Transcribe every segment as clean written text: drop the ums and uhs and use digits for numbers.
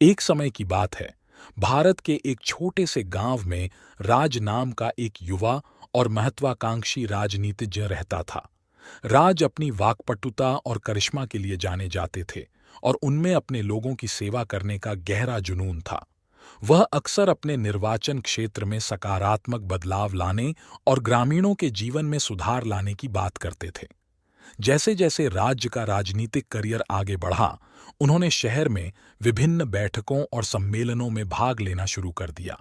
एक समय की बात है, भारत के एक छोटे से गांव में राज नाम का एक युवा और महत्वाकांक्षी राजनीतिज्ञ रहता था। राज अपनी वाक्पटुता और करिश्मा के लिए जाने जाते थे और उनमें अपने लोगों की सेवा करने का गहरा जुनून था। वह अक्सर अपने निर्वाचन क्षेत्र में सकारात्मक बदलाव लाने और ग्रामीणों के जीवन में सुधार लाने की बात करते थे। जैसे जैसे राज्य का राजनीतिक करियर आगे बढ़ा, उन्होंने शहर में विभिन्न बैठकों और सम्मेलनों में भाग लेना शुरू कर दिया।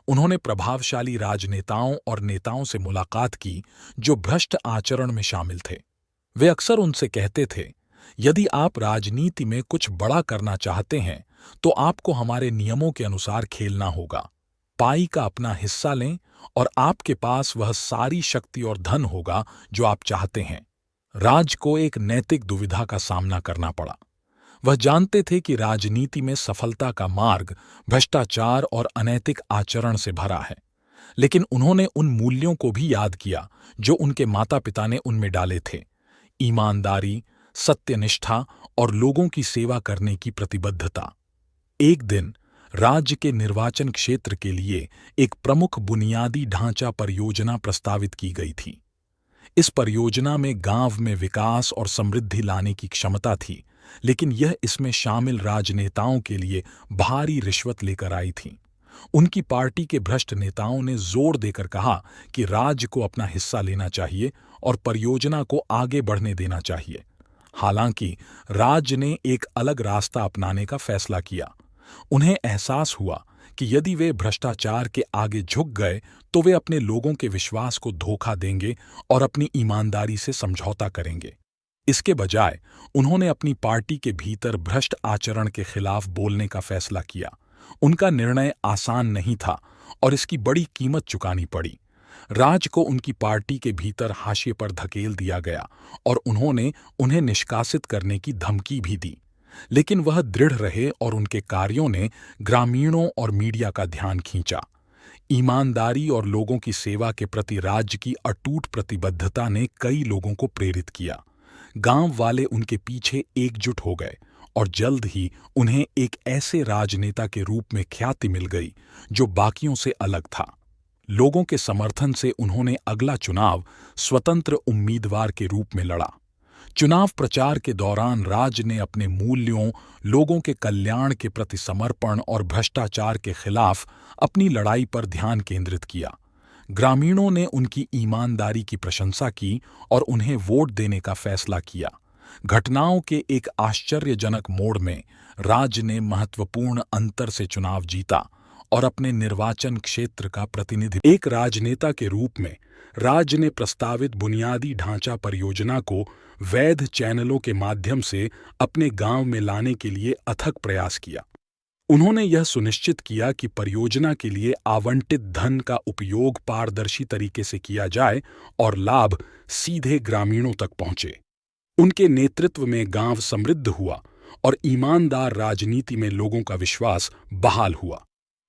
उन्होंने प्रभावशाली राजनेताओं और नेताओं से मुलाकात की जो भ्रष्ट आचरण में शामिल थे। वे अक्सर उनसे कहते थे, यदि आप राजनीति में कुछ बड़ा करना चाहते हैं तो आपको हमारे नियमों के अनुसार खेलना होगा। पाई का अपना हिस्सा लें और आपके पास वह सारी शक्ति और धन होगा जो आप चाहते हैं। राज को एक नैतिक दुविधा का सामना करना पड़ा। वह जानते थे कि राजनीति में सफलता का मार्ग भ्रष्टाचार और अनैतिक आचरण से भरा है, लेकिन उन्होंने उन मूल्यों को भी याद किया जो उनके माता पिता ने उनमें डाले थे: ईमानदारी, सत्यनिष्ठा और लोगों की सेवा करने की प्रतिबद्धता। एक दिन राज्य के निर्वाचन क्षेत्र के लिए एक प्रमुख बुनियादी ढांचा परियोजना प्रस्तावित की गई थी। इस परियोजना में गांव में विकास और समृद्धि लाने की क्षमता थी, लेकिन यह इसमें शामिल राजनेताओं के लिए भारी रिश्वत लेकर आई थी। उनकी पार्टी के भ्रष्ट नेताओं ने जोर देकर कहा कि राज्य को अपना हिस्सा लेना चाहिए और परियोजना को आगे बढ़ने देना चाहिए। हालांकि राज्य ने एक अलग रास्ता अपनाने का फैसला किया। उन्हें एहसास हुआ कि यदि वे भ्रष्टाचार के आगे झुक गए तो वे अपने लोगों के विश्वास को धोखा देंगे और अपनी ईमानदारी से समझौता करेंगे। इसके बजाय उन्होंने अपनी पार्टी के भीतर भ्रष्ट आचरण के खिलाफ बोलने का फैसला किया। उनका निर्णय आसान नहीं था और इसकी बड़ी कीमत चुकानी पड़ी। राज को उनकी पार्टी के भीतर हाशिए पर धकेल दिया गया और उन्होंने उन्हें निष्कासित करने की धमकी भी दी। लेकिन वह दृढ़ रहे और उनके कार्यों ने ग्रामीणों और मीडिया का ध्यान खींचा। ईमानदारी और लोगों की सेवा के प्रति राज्य की अटूट प्रतिबद्धता ने कई लोगों को प्रेरित किया। गांव वाले उनके पीछे एकजुट हो गए और जल्द ही उन्हें एक ऐसे राजनेता के रूप में ख्याति मिल गई जो बाकियों से अलग था। लोगों के समर्थन से उन्होंने अगला चुनाव स्वतंत्र उम्मीदवार के रूप में लड़ा। चुनाव प्रचार के दौरान राज ने अपने मूल्यों, लोगों के कल्याण के प्रति समर्पण और भ्रष्टाचार के खिलाफ अपनी लड़ाई पर ध्यान केंद्रित किया। ग्रामीणों ने उनकी ईमानदारी की प्रशंसा की और उन्हें वोट देने का फैसला किया। घटनाओं के एक आश्चर्यजनक मोड़ में राज ने महत्वपूर्ण अंतर से चुनाव जीता और अपने निर्वाचन क्षेत्र का प्रतिनिधित्व। एक राजनेता के रूप में राज्य ने प्रस्तावित बुनियादी ढांचा परियोजना को वैध चैनलों के माध्यम से अपने गांव में लाने के लिए अथक प्रयास किया। उन्होंने यह सुनिश्चित किया कि परियोजना के लिए आवंटित धन का उपयोग पारदर्शी तरीके से किया जाए और लाभ सीधे ग्रामीणों तक पहुंचे। उनके नेतृत्व में गांव समृद्ध हुआ और ईमानदार राजनीति में लोगों का विश्वास बहाल हुआ।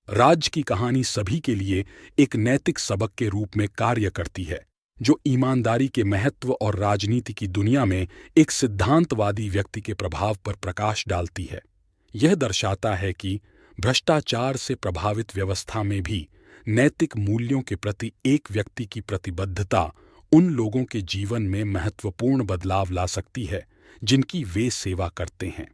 राज्य की कहानी सभी के लिए एक नैतिक सबक के रूप में कार्य करती है, जो ईमानदारी के महत्व और राजनीति की दुनिया में एक सिद्धांतवादी व्यक्ति के प्रभाव पर प्रकाश डालती है। यह दर्शाता है कि भ्रष्टाचार से प्रभावित व्यवस्था में भी नैतिक मूल्यों के प्रति एक व्यक्ति की प्रतिबद्धता उन लोगों के जीवन में महत्वपूर्ण बदलाव ला सकती है जिनकी वे सेवा करते हैं।